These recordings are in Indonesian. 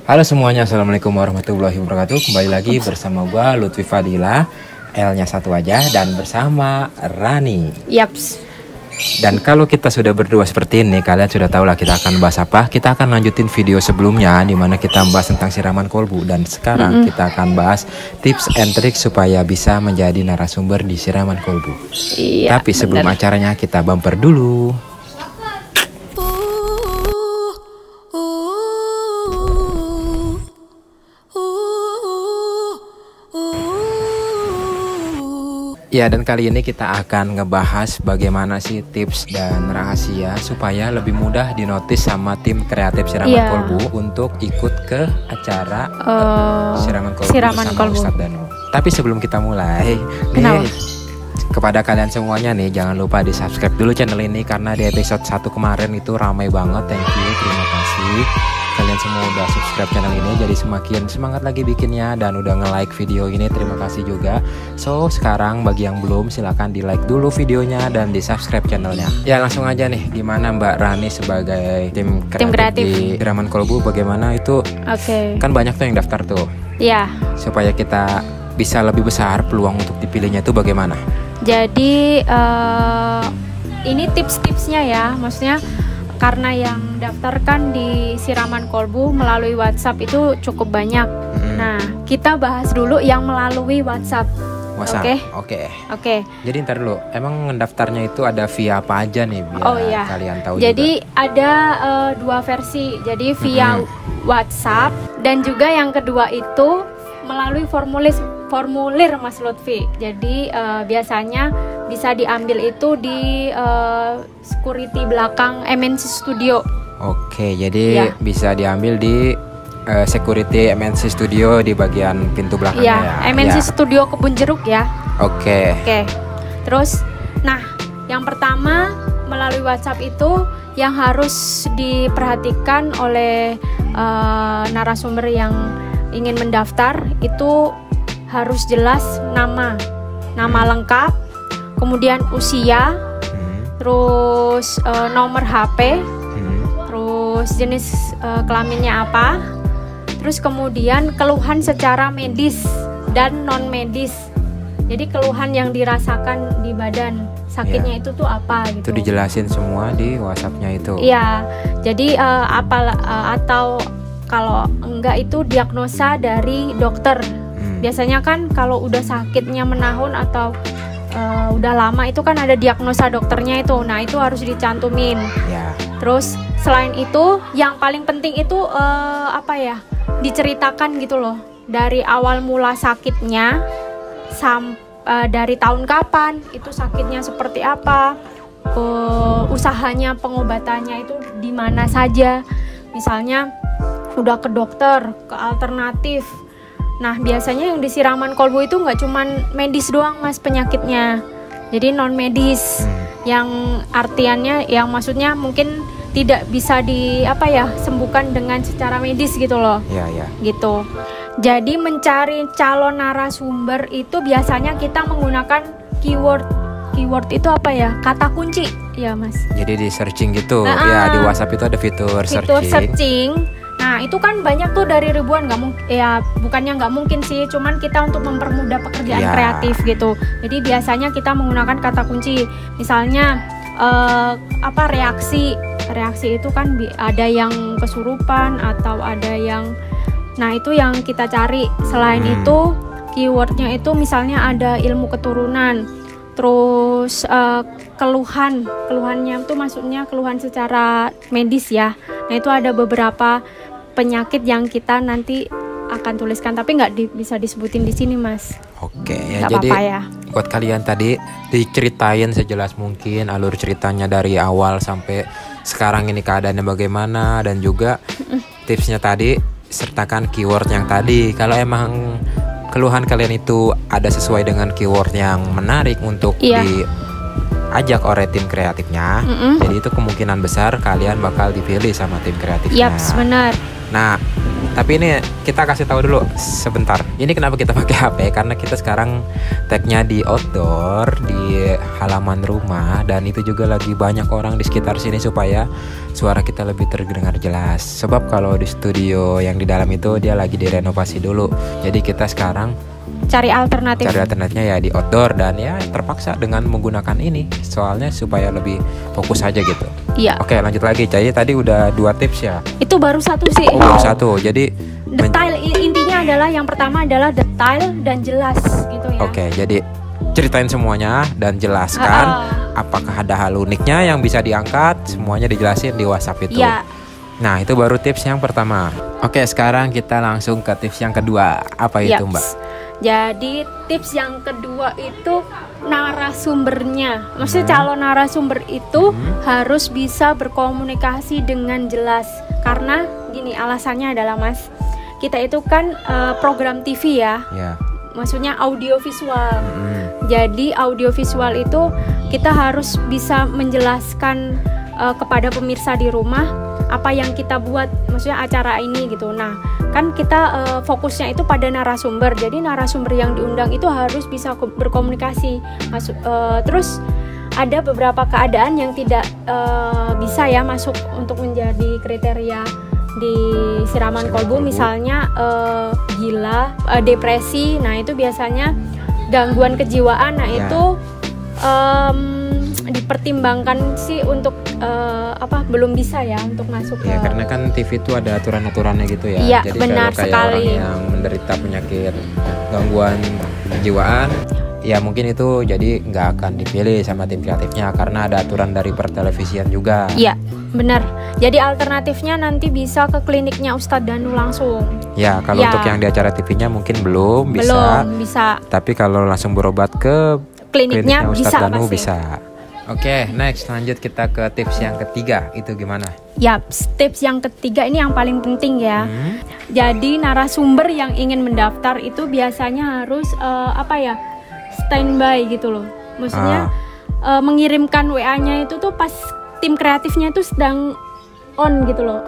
Halo semuanya, assalamualaikum warahmatullahi wabarakatuh. Kembali lagi bersama gua Lutfi Fadila, L-nya satu aja, dan bersama Rani. Yaps. Dan kalau kita sudah berdua seperti ini, kalian sudah tahu lah kita akan bahas apa. Kita akan lanjutin video sebelumnya di mana kita membahas tentang siraman kolbu, dan sekarang kita akan bahas tips and trick supaya bisa menjadi narasumber di siraman kolbu. Iya, tapi sebelum acaranya kita bumper dulu. Ya, dan kali ini kita akan ngebahas bagaimana sih tips dan rahasia supaya lebih mudah dinotis sama tim kreatif siraman kolbu untuk ikut ke acara siraman kolbu bersama Ustadz Danu. Tapi sebelum kita mulai, nih kepada kalian semuanya nih, jangan lupa di subscribe dulu channel ini karena di episode 1 kemarin itu ramai banget. Thank you, terima kasih. Kalian semua udah subscribe channel ini, jadi semakin semangat lagi bikinnya, dan udah nge-like video ini, terima kasih juga. So sekarang bagi yang belum, silahkan di like dulu videonya dan di subscribe channelnya. Ya langsung aja nih, gimana Mbak Rani sebagai tim kreatif di siraman kolbu, bagaimana itu? Kan banyak tuh yang daftar tuh. Iya. Supaya kita bisa lebih besar peluang untuk dipilihnya itu bagaimana? Jadi ini tips-tipsnya ya, maksudnya karena yang daftar kan di siraman kolbu melalui WhatsApp itu cukup banyak. Nah, kita bahas dulu yang melalui WhatsApp. Oke. Jadi ntar dulu, emang mendaftarnya itu ada via apa aja nih biar kalian tahu? Jadi juga ada dua versi. Jadi via WhatsApp, dan juga yang kedua itu melalui formulir Mas Lutfi. Jadi biasanya bisa diambil itu di security belakang MNC Studio. Oke, jadi bisa diambil di security MNC Studio di bagian pintu belakangnya. Iya, MNC Studio Kebun Jeruk ya. Oke. Terus, nah yang pertama melalui WhatsApp itu yang harus diperhatikan oleh narasumber yang ingin mendaftar itu harus jelas nama lengkap, kemudian usia, terus nomor HP, terus jenis kelaminnya apa, terus kemudian keluhan secara medis dan non medis. Jadi keluhan yang dirasakan di badan sakitnya itu tuh apa gitu. Itu dijelasin semua di WhatsApp-nya itu. Iya. Jadi atau kalau enggak itu diagnosa dari dokter. Biasanya kan kalau udah sakitnya menahun atau udah lama itu kan ada diagnosa dokternya itu. Nah, itu harus dicantumin. Terus selain itu yang paling penting itu diceritakan gitu loh. Dari awal mula sakitnya dari tahun kapan, itu sakitnya seperti apa, usahanya pengobatannya itu di mana saja. Misalnya udah ke dokter, ke alternatif. Nah, biasanya yang di siraman kolbu itu nggak cuman medis doang Mas penyakitnya. Jadi non medis, yang artiannya, yang maksudnya mungkin tidak bisa sembuhkan dengan secara medis gitu loh. Iya. Gitu. Jadi mencari calon narasumber itu biasanya kita menggunakan keyword. Keyword itu apa ya? Kata kunci ya Mas. Jadi di searching gitu. Ya, di WhatsApp itu ada fitur searching. Nah, itu kan banyak tuh dari ribuan, bukannya nggak mungkin sih, cuman kita untuk mempermudah pekerjaan kreatif gitu. Jadi biasanya kita menggunakan kata kunci. Misalnya reaksi itu kan ada yang kesurupan atau ada yang, nah itu yang kita cari. Selain itu keywordnya itu misalnya ada ilmu keturunan, terus keluhannya itu maksudnya keluhan secara medis ya. Nah, itu ada beberapa penyakit yang kita nanti akan tuliskan, tapi nggak bisa disebutin di sini Mas. Oke ya, jadi buat kalian tadi diceritain sejelas mungkin alur ceritanya dari awal sampai sekarang ini keadaannya bagaimana, dan juga tipsnya tadi sertakan keyword yang tadi. Kalau emang keluhan kalian itu ada sesuai dengan keyword yang menarik untuk diajak oleh tim kreatifnya, jadi itu kemungkinan besar kalian bakal dipilih sama tim kreatifnya. Yaps, benar. Nah, tapi ini kita kasih tahu dulu sebentar. Ini kenapa kita pakai HP? Karena kita sekarang tag-nya di outdoor, di halaman rumah, dan itu juga lagi banyak orang di sekitar sini supaya suara kita lebih terdengar jelas. Sebab kalau di studio yang di dalam itu dia lagi direnovasi dulu, jadi kita sekarang cari alternatifnya ya di outdoor, dan ya terpaksa dengan menggunakan ini soalnya supaya lebih fokus aja gitu. Iya. Oke, lanjut lagi. Jadi tadi udah 2 tips ya. Itu baru 1 sih. Oh, baru 1. Jadi detail, intinya adalah yang pertama adalah detail dan jelas gitu ya. Oke, jadi ceritain semuanya dan jelaskan apakah ada hal uniknya yang bisa diangkat, semuanya dijelasin di WhatsApp itu. Iya. Nah, itu baru tips yang pertama. Oke, sekarang kita langsung ke tips yang kedua. Apa itu, Mbak? Jadi tips yang kedua itu narasumbernya. Maksudnya calon narasumber itu harus bisa berkomunikasi dengan jelas. Karena gini, alasannya adalah Mas, kita itu kan program TV ya. Maksudnya audiovisual. Jadi audiovisual itu kita harus bisa menjelaskan kepada pemirsa di rumah apa yang kita buat, maksudnya acara ini gitu. Nah, kan kita fokusnya itu pada narasumber. Jadi narasumber yang diundang itu harus bisa berkomunikasi. Terus ada beberapa keadaan yang tidak bisa ya masuk untuk menjadi kriteria di siraman kolbu, misalnya gila, depresi. Nah, itu biasanya gangguan kejiwaan. Nah, itu dipertimbangkan sih untuk belum bisa ya untuk masuk ya, karena kan TV itu ada aturan-aturannya gitu ya. Iya, jadi benar kalau kayak sekali. orang yang menderita penyakit gangguan kejiwaan, ya mungkin itu jadi nggak akan dipilih sama tim kreatifnya karena ada aturan dari pertelevisian juga. Iya, benar. Jadi alternatifnya nanti bisa ke kliniknya Ustadz Danu langsung. Ya, kalau untuk yang di acara TV-nya mungkin belum bisa. Tapi kalau langsung berobat ke kliniknya Ustadz bisa Danu bisa. Oke, next lanjut kita ke tips yang ketiga. Itu gimana? Ya, tips yang ketiga ini yang paling penting ya. Jadi narasumber yang ingin mendaftar itu biasanya harus standby gitu loh. Maksudnya mengirimkan WA-nya itu tuh pas tim kreatifnya itu sedang on gitu loh.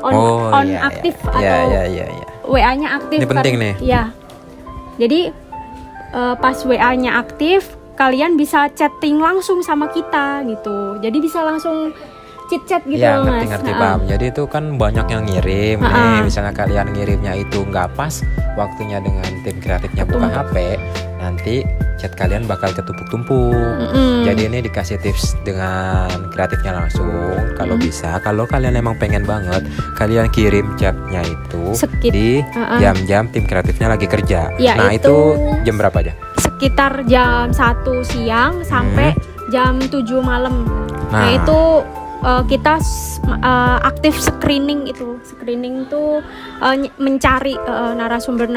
Aktif atau WA-nya aktif. Ini penting nih. Ya. Jadi pas WA-nya aktif, kalian bisa chatting langsung sama kita gitu. Jadi bisa langsung chit-chat gitu ya, loh, Mas. Ngerti paham. Jadi itu kan banyak yang ngirim nih. Misalnya kalian ngirimnya itu nggak pas waktunya dengan tim kreatifnya buka HP, nanti chat kalian bakal ketumpuk-tumpuk. Jadi ini dikasih tips dengan kreatifnya langsung. Kalau bisa, kalau kalian emang pengen banget, kalian kirim chatnya itu di jam-jam tim kreatifnya lagi kerja. Ya, nah itu jam berapa aja? Sekitar jam 1 siang sampai jam 7 malam. Nah itu kita aktif screening itu. Screening tuh mencari narasumber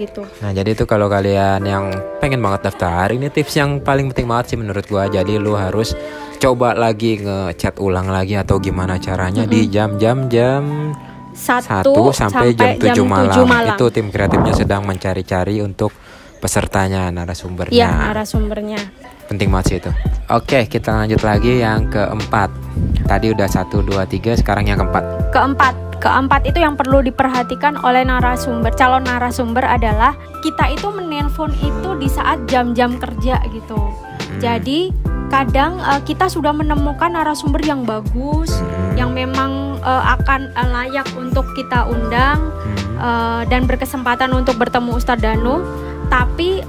gitu. Nah, jadi itu kalau kalian yang pengen banget daftar, ini tips yang paling penting banget sih menurut gua. Jadi lu harus coba lagi ngechat ulang lagi atau gimana caranya di jam-jam 1 sampai jam 7 malam. Itu tim kreatifnya sedang mencari-cari untuk pesertanya, narasumbernya. Iya, narasumbernya. Penting banget sih itu. Oke, kita lanjut lagi yang keempat. Tadi udah 1, 2, 3, sekarang yang keempat. Keempat itu yang perlu diperhatikan oleh calon narasumber adalah kita itu menelpon itu di saat jam-jam kerja gitu. Jadi kadang kita sudah menemukan narasumber yang bagus, yang memang akan layak untuk kita undang dan berkesempatan untuk bertemu Ustadz Danu. Tapi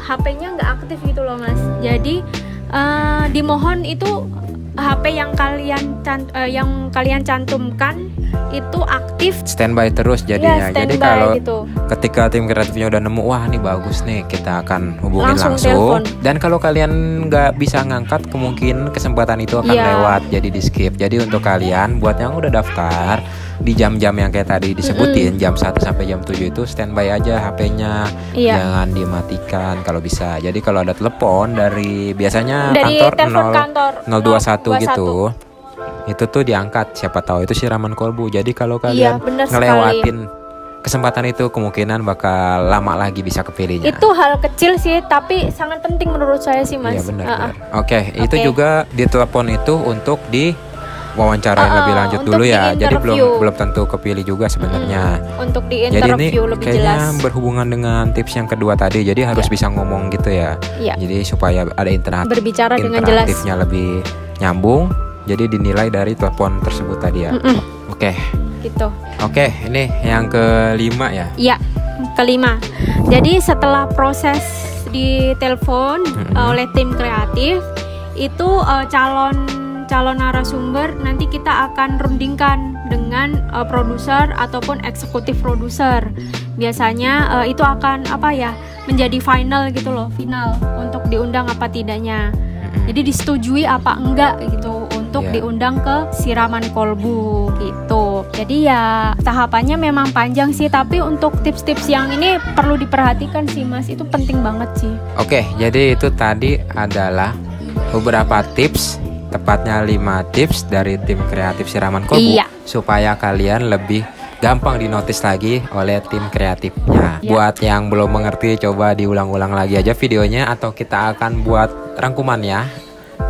HP-nya nggak aktif gitu loh, Mas. Jadi dimohon itu HP yang kalian cantumkan itu aktif, standby terus jadinya. Jadi kalau gitu. Ketika tim kreatifnya udah nemu, wah ini bagus nih, kita akan hubungin langsung. Telepon. Dan kalau kalian nggak bisa ngangkat, kemungkinan kesempatan itu akan lewat, jadi di skip. Jadi untuk kalian buat yang udah daftar di jam-jam yang kayak tadi disebutin, jam 1 sampai jam 7 itu standby aja HP-nya, jangan dimatikan kalau bisa. Jadi kalau ada telepon dari biasanya kantor 021 gitu, itu tuh diangkat, siapa tahu itu siraman kolbu. Jadi kalau kalian ngelewatin kesempatan itu, kemungkinan bakal lama lagi bisa kepilihnya. Itu hal kecil sih, tapi sangat penting menurut saya sih, Mas. Iya benar. Oke, itu juga di telepon itu untuk di wawancarain lebih lanjut dulu ya. Jadi interview. belum tentu kepilih juga sebenarnya. Untuk di Jadi ini interview lebih kayaknya jelas. berhubungan dengan tips yang kedua tadi. Jadi harus bisa ngomong gitu ya. Iya. Jadi supaya ada Berbicara dengan jelas. interaktifnya lebih nyambung. Jadi dinilai dari telepon tersebut tadi ya. Oke. Gitu. Oke, ini yang kelima ya. Iya, kelima. Jadi setelah proses di telepon oleh tim kreatif, itu calon narasumber nanti kita akan rundingkan dengan produser ataupun eksekutif produser. Biasanya itu akan menjadi final gitu loh, final untuk diundang apa tidaknya. Jadi disetujui apa enggak gitu untuk diundang ke siraman kolbu gitu. Jadi ya tahapannya memang panjang sih, tapi untuk tips-tips yang ini perlu diperhatikan sih Mas, itu penting banget sih. Oke, jadi itu tadi adalah beberapa tips, tepatnya 5 tips dari tim kreatif siraman kolbu supaya kalian lebih gampang dinotis lagi oleh tim kreatifnya. Buat yang belum mengerti, coba diulang-ulang lagi aja videonya, atau kita akan buat rangkumannya.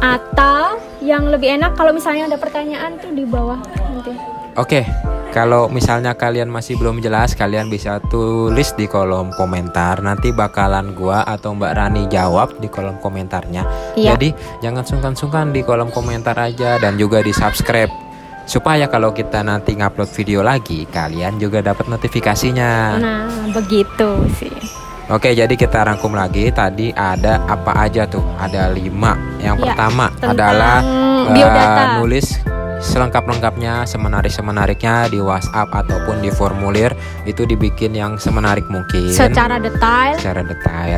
Atau yang lebih enak kalau misalnya ada pertanyaan tuh di bawah nanti. Oke, kalau misalnya kalian masih belum jelas, kalian bisa tulis di kolom komentar. Nanti bakalan gua atau Mbak Rani jawab di kolom komentarnya. Jadi jangan sungkan-sungkan di kolom komentar aja, dan juga di subscribe supaya kalau kita nanti ngupload video lagi, kalian juga dapat notifikasinya. Nah, begitu sih. Oke, jadi kita rangkum lagi. Tadi ada apa aja tuh? Ada 5. Yang pertama adalah biodata. Nulis selengkap-lengkapnya, semenarik-semenariknya di WhatsApp ataupun di formulir. Itu dibikin yang semenarik mungkin, secara detail.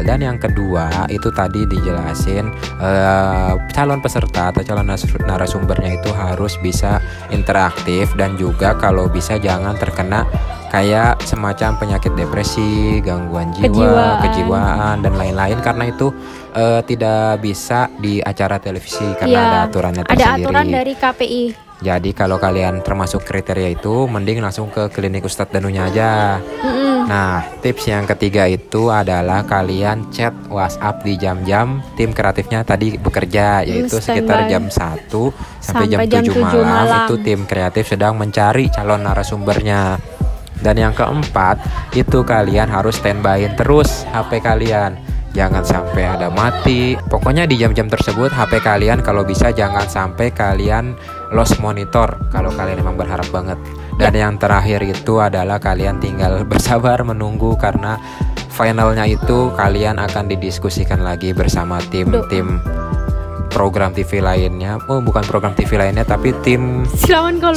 Dan yang kedua itu tadi dijelasin calon peserta atau calon narasumbernya itu harus bisa interaktif, dan juga kalau bisa jangan terkena kayak semacam penyakit depresi, gangguan jiwa, kejiwaan dan lain-lain, karena itu tidak bisa di acara televisi karena ada aturannya tersendiri. Ada aturan dari KPI. Jadi kalau kalian termasuk kriteria itu, mending langsung ke klinik Ustadz Danunya aja. Nah, tips yang ketiga itu adalah kalian chat WhatsApp di jam-jam tim kreatifnya tadi bekerja, yaitu sekitar jam 1 sampai jam 7 malam. Itu tim kreatif sedang mencari calon narasumbernya. Dan yang keempat, itu kalian harus standby terus HP kalian. Jangan sampai ada mati. Pokoknya di jam-jam tersebut HP kalian kalau bisa jangan sampai kalian lost monitor kalau kalian memang berharap banget. Dan yang terakhir itu adalah kalian tinggal bersabar menunggu, karena finalnya itu kalian akan didiskusikan lagi bersama tim program TV lainnya. Bukan program TV lainnya, tapi tim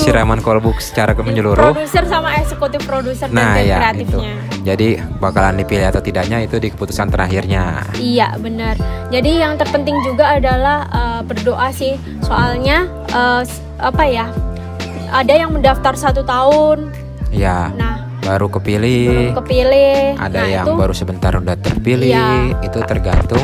siraman kolbu secara menyeluruh. Produser sama eksekutif produser dan tim kreatifnya. Itu. Jadi bakalan dipilih atau tidaknya itu di keputusan terakhirnya. Iya, benar. Jadi yang terpenting juga adalah berdoa sih. Soalnya ada yang mendaftar 1 tahun. Ya. Nah, baru kepilih. Ada yang baru sebentar udah terpilih. Itu tergantung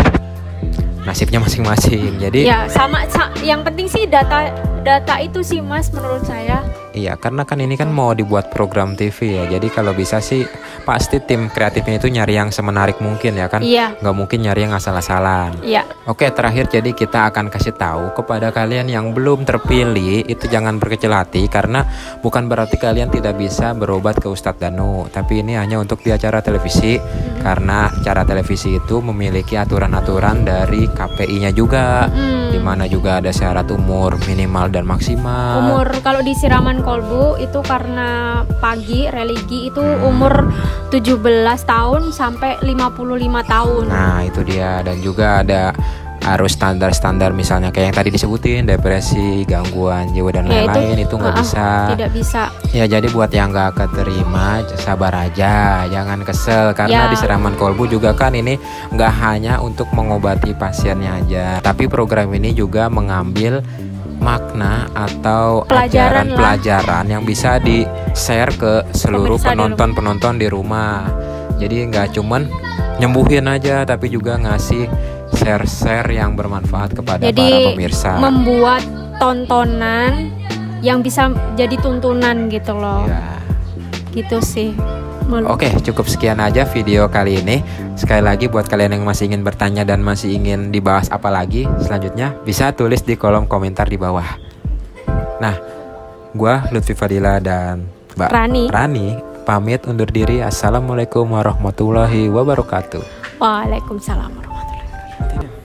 nasibnya masing-masing. Jadi sama yang penting sih data itu sih Mas, menurut saya. Iya, karena kan ini kan mau dibuat program TV ya. Jadi kalau bisa sih pasti tim kreatifnya itu nyari yang semenarik mungkin ya kan. Nggak mungkin nyari yang asal-asalan. Oke, terakhir jadi kita akan kasih tahu kepada kalian yang belum terpilih itu jangan berkecil hati, karena bukan berarti kalian tidak bisa berobat ke Ustadz Danu. Tapi ini hanya untuk di acara televisi, karena acara televisi itu memiliki aturan-aturan dari KPI-nya juga, di mana juga ada syarat umur minimal dan maksimal. Umur kalau di siraman kolbu itu karena pagi religi itu umur 17 tahun sampai 55 tahun. Nah, itu dia. Dan juga ada harus standar-standar, misalnya kayak yang tadi disebutin, depresi, gangguan jiwa dan lain-lain, itu nggak bisa. Tidak bisa. Ya, jadi buat yang nggak keterima sabar aja, jangan kesel, karena di siraman kolbu juga kan ini nggak hanya untuk mengobati pasiennya aja, tapi program ini juga mengambil makna atau pelajaran yang bisa di-share ke seluruh penonton-penonton di rumah. Jadi nggak cuman nyembuhin aja, tapi juga ngasih share-share yang bermanfaat kepada para pemirsa. Membuat tontonan yang bisa jadi tuntunan gitu loh. Gitu sih. Oke, cukup sekian aja video kali ini. Sekali lagi buat kalian yang masih ingin bertanya dan masih ingin dibahas apa lagi selanjutnya, bisa tulis di kolom komentar di bawah. Nah, gua Lutfi Fadila dan Mbak Rani pamit undur diri. Assalamualaikum warahmatullahi wabarakatuh. Waalaikumsalam warahmatullahi wabarakatuh.